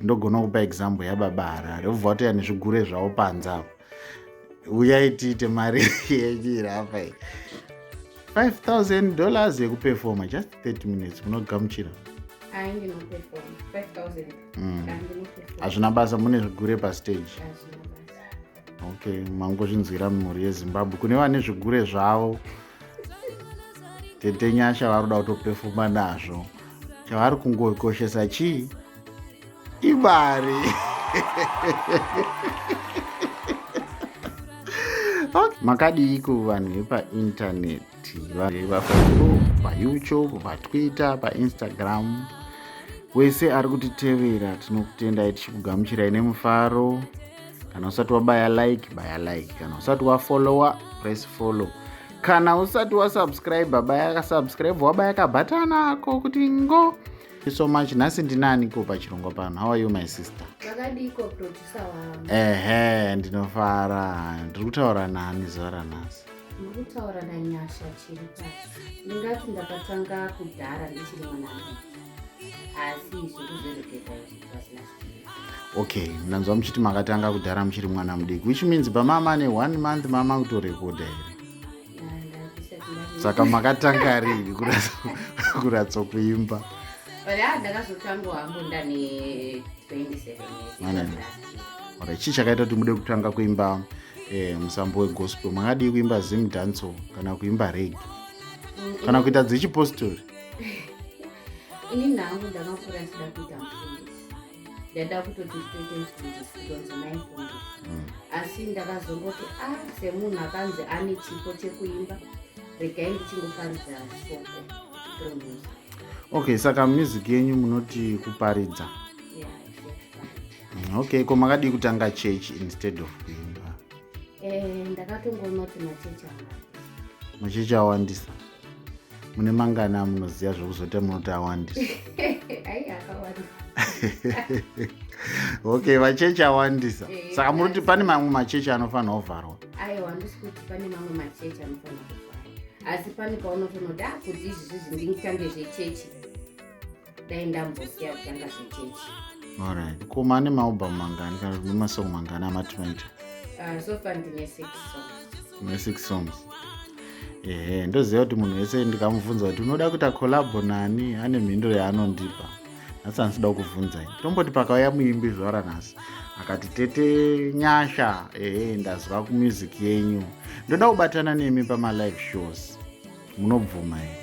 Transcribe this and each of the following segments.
ndogona kupa example yababa Harare ubva watoya nezvigure zvavo panzapo uyai tiite mari yenyira apa $5,000 yekupefoma just 30 minutes munogamuchira hazvina basa mune zvigure pastage. Okay, mangozvinzwira mumhuri yeZimbabwe kune vane zvigure zvavo tete nyasha vari kuda kutopefuma nazvo chavari kungokoshesa chii imari. Makadiko vanhu vepaintaneti vafacebook, payoutube, patwitter, painstagram, wese ari kutitevera tinokutendai tichikugamuchirai nemufaro. Kana usati wabaya like, baya like. Kana usati wafollowa, press follow. Kana usati wasubscribe, baya subscribe, wabaya kabhatana ako kuti ngo. Thank you so much. Nhasi ndinaniko pachirongwa pano. How are you my sister? Makadiko producer wangu. Ndinofara. Ndiri kutaura nani zuva ranhasi? Muri kutaura naNyasha Chiripati. Ndingati ndakatanga kudhara ndichiri mwanamudiki. Asi zvekuzoroketa izvi pasina chitiro. Okay, ndanzwa muchiti makatanga kudhara muchiri mwana mudiki, which means pamama ne 1 month mama kutorekodha here. Saka makatanga rini kuratsokuimba? Ndakazotangwa hangu ndane 27 years. Chii chakaita kuti mude kutanga kuimba musambo wegospel? Makadii kuimba zim dance kana kuimba reggae kana kuita dzechipostori? Ini nangu ndakakura ndida kuita mufundisi. Ndada kutoti nditoite mufundisi kutonzi naifundisi. Asi ndakazongoti semunhu akanzi ane chipo chekuimba regai ndichingoparidza shoko through music. Okay, saka music yenyu munoti kuparidza? Yeah, exactly. Okay, ko makadii kutanga church instead of kuimba? Ndakatongonoti machechi awandisa. Machechi awandisa? Mune mangana munoziva zvekuzoti munoti awandisa? Ai akawanda. Okay, machechi awandisa. Saka munoti pane mamwe machechi anofanira kuvharwa? Aiwa, handisi kuti pane mamwe machechi anofanira kuvharwa. Asi pane paunotonoda kuti izvizvi ndingitange zvechechi. Dai ndambosiya kutanga zvechechi. Alright. Ko mane maalbum mangani kana kuti masong mangani amati maita? So far ndine 6 songs. Mune 6 songs. Ndoziva kuti munhu wese ndikamubvunza kuti unoda kuita collabo nani ane mhinduro yaanondipa. Nhasi handisida kukubvunzai. Tomboti pakauya muimbi zuva ranhasi akati tete Nyasha, ndazwa kumusic yenyu ndoda kubatana nemi pama-live shows. Munobvuma here?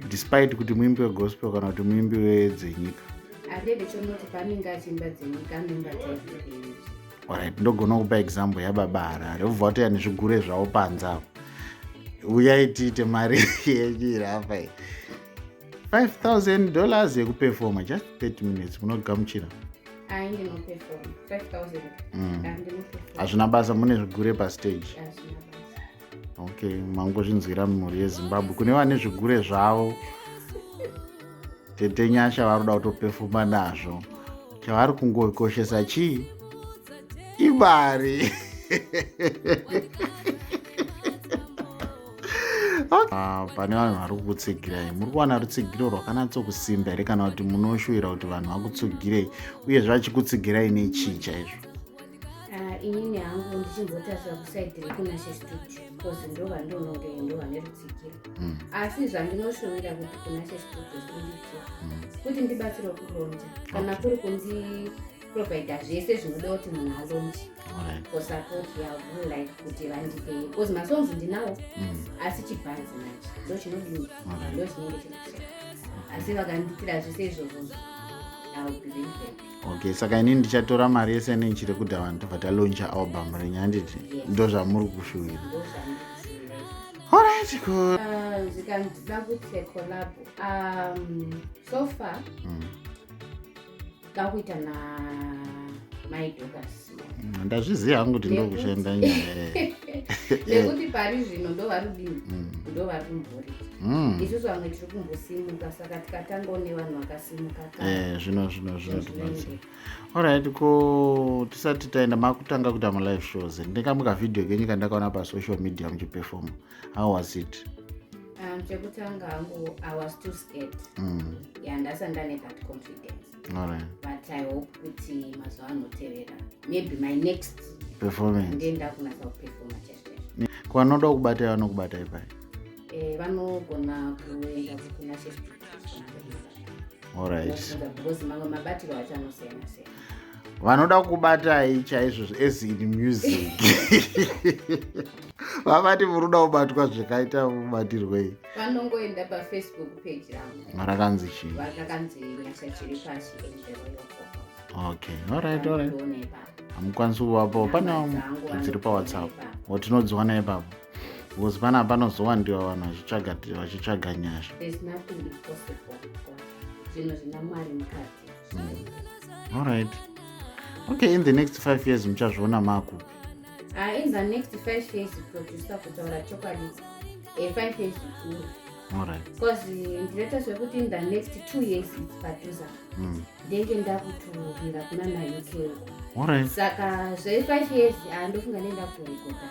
Despite kuti muimbi wegospel kana kuti muimbi wedzenyika? Adede chonoti panenge achimba dzenyika memba taiti. Alright, ndogona kupa example yababa Harare ubva watoya nezvigure zvavo panzapo uyai tiite mari yenyira apa $5,000 yekupefoma just 30 minutes munogamuchira? Ndinopefoma 5,000. Hazvina basa mune zvigure pastage? Hazvina basa. Okay, mangozvinzwira mumhuri yeZimbabwe kune vane zvigure zvavo tete nyasha vari kuda kutopefuma nazvo chavari kungokoshesa chii imari. Pane vanhu vari kukutsigirai, muri kuwana rutsigiro rwakanatsokusimba here kana kuti munoshuvira kuti vanhu vakutsugirei uye zvachikutsigirai nechii chaizvo? Inini hangu ndichimbotarisa kusaidi rekunashe studio because ndovandoononge ndovane rutsigiro. Asi zvandinoshuvira kuti kunashe studio kundicho kuti ndibatsire kulonja kana kuri kundiprovider zvese zvinoda kuti munhu alonje. For support ya like kuti vandipe because masongs ndinawo asi chibhanzi nacho ndo chinodini ndo chinenge chinokushaya asi vakanditira zvese izvozvo Okay, saka inini ndichatora mari yese nechiri kudha vanhu tobva talonja album renyanditi ndo zvamuri kushuvira? Alright, cool. Zvikandida kuti collab so far ndakuita na My Douglas. Ndazviziva hangu kuti ndokushanda nyaya nekuti pari zvino ndo vari dini ndo vari kumbori isusu vamwe tiri kumbosimuka saka tikatangawo nevanhu vakasimuka zvino alright. Ko tisati taenda makutanga kuita ma-live shows ndingamuka video kenyu kandakaona pasocial media muchipefoma, how was it? Chekutanga hangu I was too scared. Ndasandane that confidence. Alright. But but I hope kuti mazuva anotevera maybe my next performance ndenda kunasa kuperforma chaizvo. Kwanoda kubatai vanokubatai pai? Vanogona kuenda kuna Chess Alright. because mamwe mabatiro acho anosiyana siyana. Vanoda kubatai chaizvo as in music. Vavati muruda kubatwa zvakaita mubatirwei? Vanongoenda paFacebook page rangu Rakanzi chii? rakanzi Nyasha chiri pashi Angel Royal Vocals. Okay, alright. Hamukwanisi kuvapo, pane dziri paWhatsApp watinodziwana ipapo, because pana panozowandiwa vanhu vachitsvaga Nyasha. There's nothing impossible. Zvinhu zvina Mwari mukati. Alright. Okay, in the next 5 years muchazviona makupi? In the next 5 years producer kutaura chokwadi 5 years zvikuru. Alright. Because ndinoita zvekuti in the next 2 years it's producer. Ndenge ndakutumira kuna naUK. Alright. Saka zve5 years ndofunga nenda kurekoda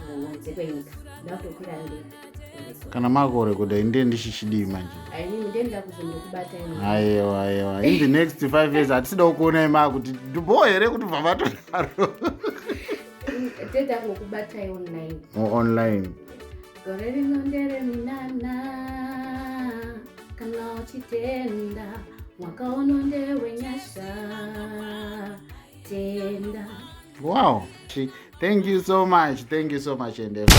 kunze kwenyika. Ndakutokwira ndege. Kana makorekoda inde ndichichidii manje? Inini ndenda kuzondokubata ino. Aiwa. In the next 5 years hatisida kuona ima kuti ndibho here kuti vavatodaro. Teta ngokubata online. Online. Gore rinondere minana kana uchitenda mwaka unondewe Nyasha tenda. Wow. Thank you so much. And